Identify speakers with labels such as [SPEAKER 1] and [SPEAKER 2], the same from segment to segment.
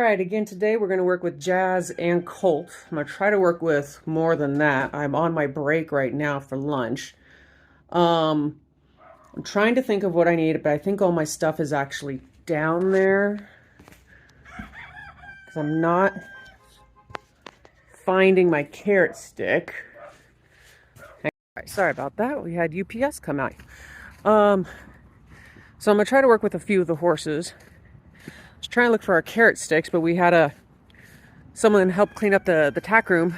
[SPEAKER 1] right, again today we're going to work with Jaz and Colt. I'm going to try to work with more than that. I'm on my break right now for lunch. I'm trying to think of what I need, but I think all my stuff is actually down there. Because I'm not finding my carrot stick. All right, sorry about that. We had UPS come out. So I'm going to try to work with a few of the horses. I was trying to look for our carrot sticks, but we had someone help clean up the tack room,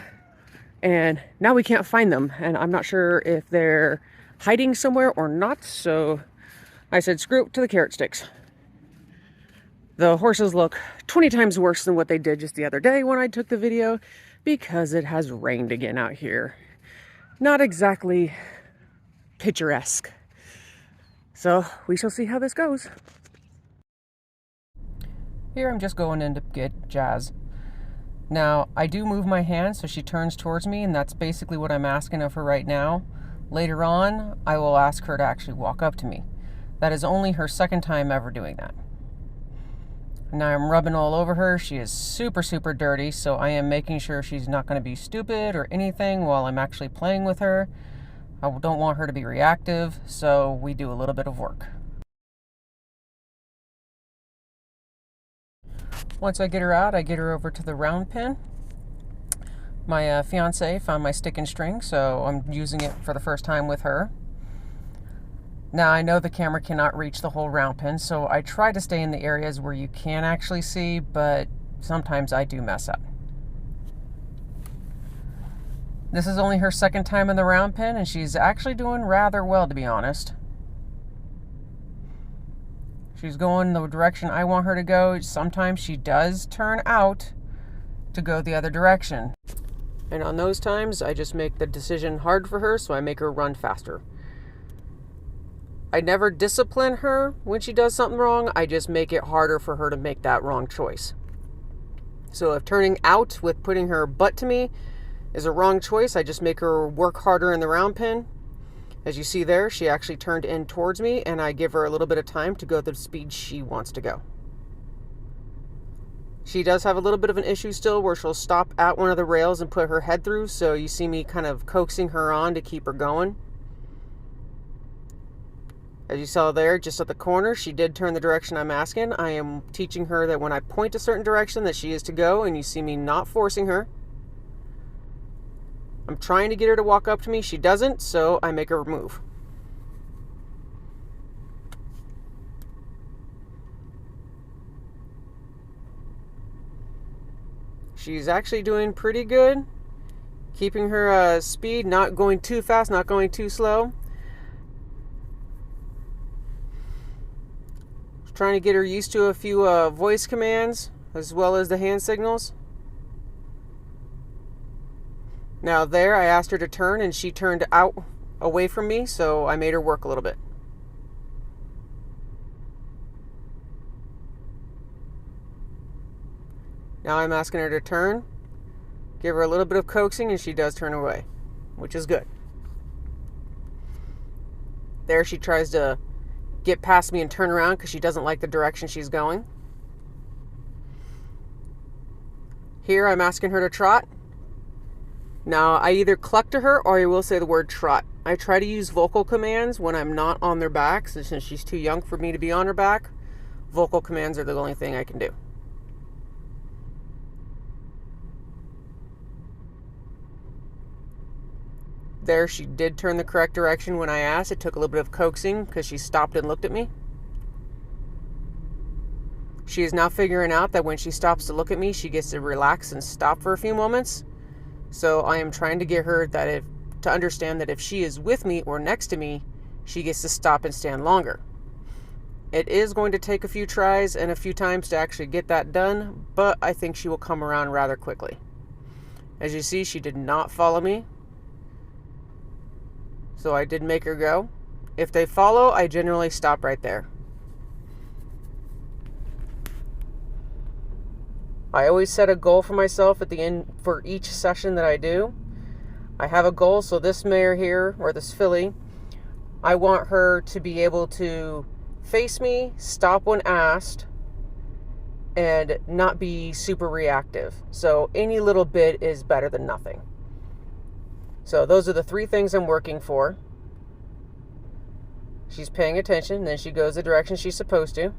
[SPEAKER 1] and now we can't find them, and I'm not sure if they're hiding somewhere or not, so I said screw it to the carrot sticks. The horses look 20 times worse than what they did just the other day when I took the video, because it has rained again out here. Not exactly picturesque. So we shall see how this goes. Here I'm just going in to get Jaz. Now, I do move my hand so she turns towards me, and that's basically what I'm asking of her right now. Later on, I will ask her to actually walk up to me. That is only her second time ever doing that. Now I'm rubbing all over her. She is super, super dirty, so I am making sure she's not going to be stupid or anything while I'm actually playing with her. I don't want her to be reactive, so we do a little bit of work. Once I get her out, I get her over to the round pen. My fiance found my stick and string, so I'm using it for the first time with her. Now I know the camera cannot reach the whole round pen, so I try to stay in the areas where you can actually see, but sometimes I do mess up. This is only her second time in the round pen, and she's actually doing rather well, to be honest. She's going the direction I want her to go. Sometimes she does turn out to go the other direction. And on those times, I just make the decision hard for her, so I make her run faster. I never discipline her when she does something wrong. I just make it harder for her to make that wrong choice. So if turning out with putting her butt to me is a wrong choice, I just make her work harder in the round pen. As you see there, she actually turned in towards me, and I give her a little bit of time to go the speed she wants to go. She does have a little bit of an issue still where she'll stop at one of the rails and put her head through, so you see me kind of coaxing her on to keep her going. As you saw there, just at the corner, she did turn the direction I'm asking. I am teaching her that when I point a certain direction that she is to go, and you see me not forcing her. I'm trying to get her to walk up to me. She doesn't, so I make her move. She's actually doing pretty good. Keeping her speed, not going too fast, not going too slow. Trying to get her used to a few voice commands as well as the hand signals. Now there, I asked her to turn, and she turned out away from me, so I made her work a little bit. Now I'm asking her to turn, give her a little bit of coaxing, and she does turn away, which is good. There she tries to get past me and turn around because she doesn't like the direction she's going. Here I'm asking her to trot. Now, I either cluck to her or I will say the word trot. I try to use vocal commands when I'm not on their backs, since she's too young for me to be on her back. Vocal commands are the only thing I can do. There, she did turn the correct direction when I asked. It took a little bit of coaxing because she stopped and looked at me. She is now figuring out that when she stops to look at me, she gets to relax and stop for a few moments. So I am trying to get her to understand that if she is with me or next to me, she gets to stop and stand longer. It is going to take a few tries and a few times to actually get that done, but I think she will come around rather quickly. As you see, she did not follow me, so I did make her go. If they follow, I generally stop right there. I always set a goal for myself at the end for each session that I do. I have a goal, so this mare here, or this filly, I want her to be able to face me, stop when asked, and not be super reactive. So any little bit is better than nothing. So those are the 3 things I'm working for. She's paying attention, then she goes the direction she's supposed to.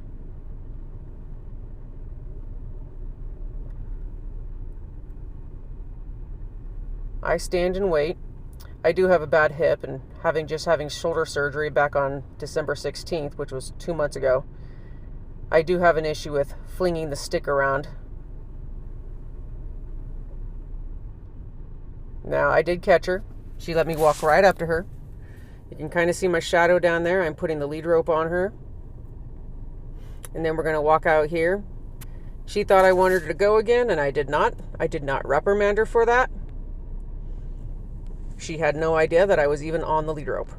[SPEAKER 1] I stand and wait. I do have a bad hip, and having shoulder surgery back on December 16th, which was 2 months ago, I do have an issue with flinging the stick around. Now, I did catch her. She let me walk right up to her. You can kind of see my shadow down there. I'm putting the lead rope on her. And then we're going to walk out here. She thought I wanted her to go again, and I did not. I did not reprimand her for that. She had no idea that I was even on the lead rope.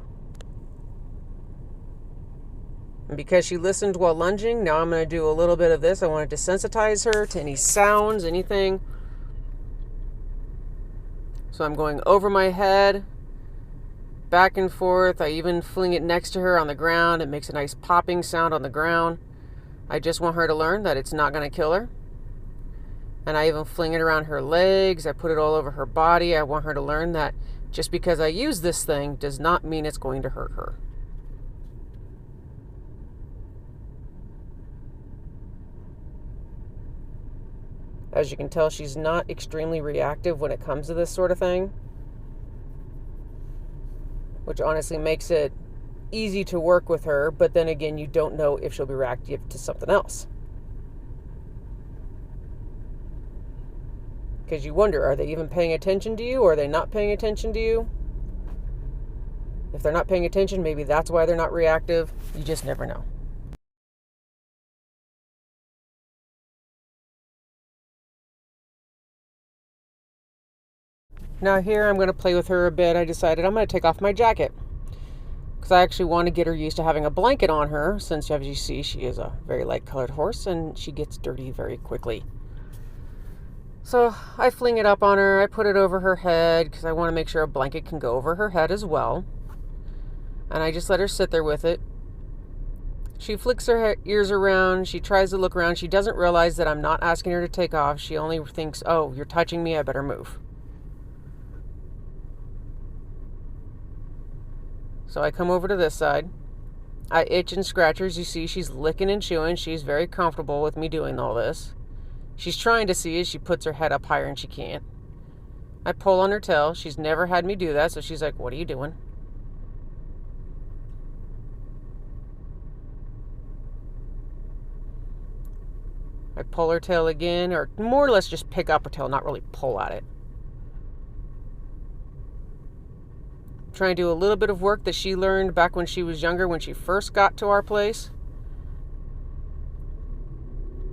[SPEAKER 1] And because she listened while lunging, now I'm going to do a little bit of this. I want to desensitize her to any sounds, anything. So I'm going over my head, back and forth. I even fling it next to her on the ground. It makes a nice popping sound on the ground. I just want her to learn that it's not going to kill her. And I even fling it around her legs. I put it all over her body. I want her to learn that just because I use this thing does not mean it's going to hurt her. As you can tell, she's not extremely reactive when it comes to this sort of thing, which honestly makes it easy to work with her, but then again, you don't know if she'll be reactive to something else. Because you wonder, are they even paying attention to you, or are they not paying attention to you? If they're not paying attention, maybe that's why they're not reactive. You just never know. Now here I'm going to play with her a bit. I decided I'm going to take off my jacket because I actually want to get her used to having a blanket on her, since as you see she is a very light colored horse and she gets dirty very quickly. So I fling it up on her. I put it over her head because I want to make sure a blanket can go over her head as well. And I just let her sit there with it. She flicks her ears around. She tries to look around. She doesn't realize that I'm not asking her to take off. She only thinks, oh, you're touching me, I better move. So I come over to this side. I itch and scratch her. As you see, she's licking and chewing. She's very comfortable with me doing all this. She's trying to see as she puts her head up higher and she can't. I pull on her tail. She's never had me do that, so she's like, what are you doing? I pull her tail again, or more or less just pick up her tail, not really pull at it. Trying to do a little bit of work that she learned back when she was younger, when she first got to our place.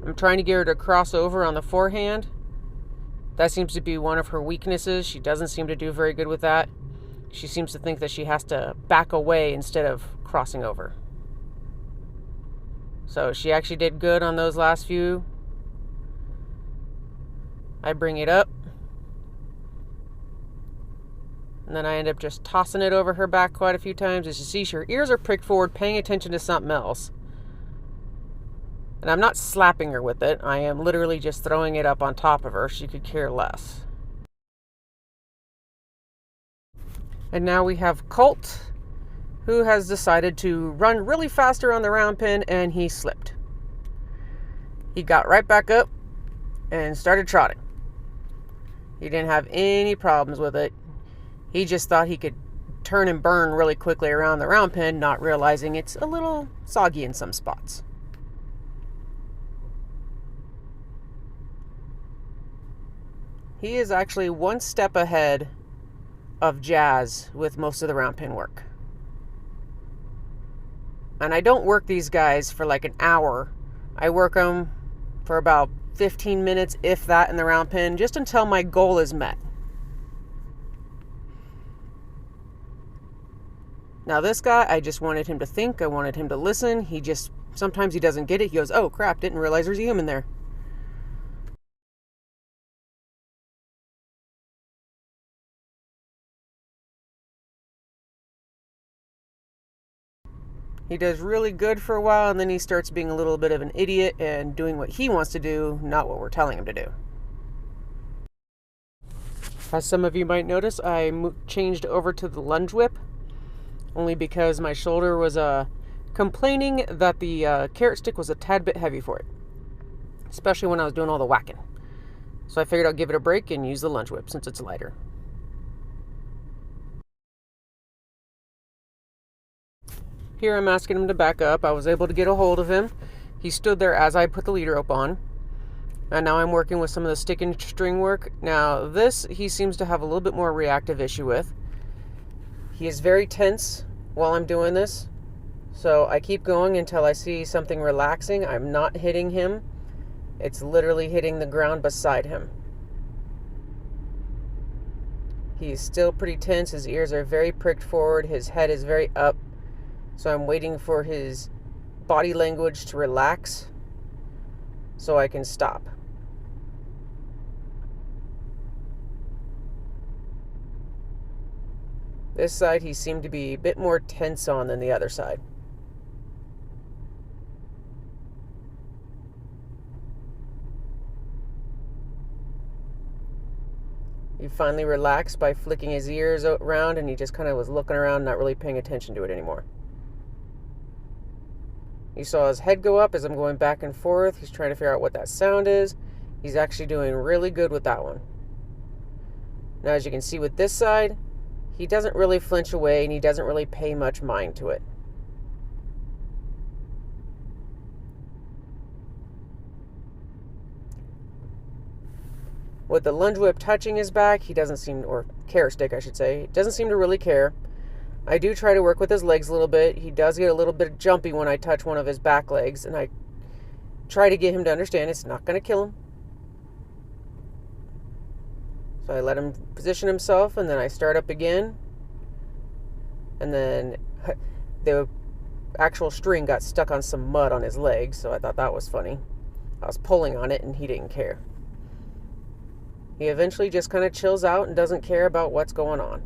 [SPEAKER 1] I'm trying to get her to cross over on the forehand. That seems to be one of her weaknesses. She doesn't seem to do very good with that. She seems to think that she has to back away instead of crossing over. So she actually did good on those last few. I bring it up. And then I end up just tossing it over her back quite a few times. As you see, her ears are pricked forward, paying attention to something else. And I'm not slapping her with it. I am literally just throwing it up on top of her. She could care less. And now we have Colt, who has decided to run really fast around the round pen, and he slipped. He got right back up and started trotting. He didn't have any problems with it. He just thought he could turn and burn really quickly around the round pen, not realizing it's a little soggy in some spots. He is actually one step ahead of Jaz with most of the round pen work. And I don't work these guys for like an hour. I work them for about 15 minutes, if that, in the round pen, just until my goal is met. Now this guy, I just wanted him to think. I wanted him to listen. Sometimes he doesn't get it. He goes, oh crap, didn't realize there's a human there. He does really good for a while, and then he starts being a little bit of an idiot and doing what he wants to do, not what we're telling him to do. As some of you might notice, I changed over to the lunge whip, only because my shoulder was complaining that the carrot stick was a tad bit heavy for it, especially when I was doing all the whacking. So I figured I'd give it a break and use the lunge whip since it's lighter. Here I'm asking him to back up. I was able to get a hold of him. He stood there as I put the lead rope on. And now I'm working with some of the stick and string work. Now this, he seems to have a little bit more reactive issue with. He is very tense while I'm doing this. So I keep going until I see something relaxing. I'm not hitting him. It's literally hitting the ground beside him. He's still pretty tense. His ears are very pricked forward. His head is very up. So I'm waiting for his body language to relax so I can stop. This side he seemed to be a bit more tense on than the other side. He finally relaxed by flicking his ears around, and he just kind of was looking around, not really paying attention to it anymore. You saw his head go up as I'm going back and forth. He's trying to figure out what that sound is. He's actually doing really good with that one. Now, as you can see with this side, he doesn't really flinch away, and he doesn't really pay much mind to it. With the lunge whip touching his back, he doesn't seem, or carrot stick I should say, doesn't seem to really care. I do try to work with his legs a little bit. He does get a little bit jumpy when I touch one of his back legs, and I try to get him to understand it's not going to kill him. So I let him position himself, and then I start up again. And then the actual string got stuck on some mud on his leg, so I thought that was funny. I was pulling on it, and he didn't care. He eventually just kind of chills out and doesn't care about what's going on.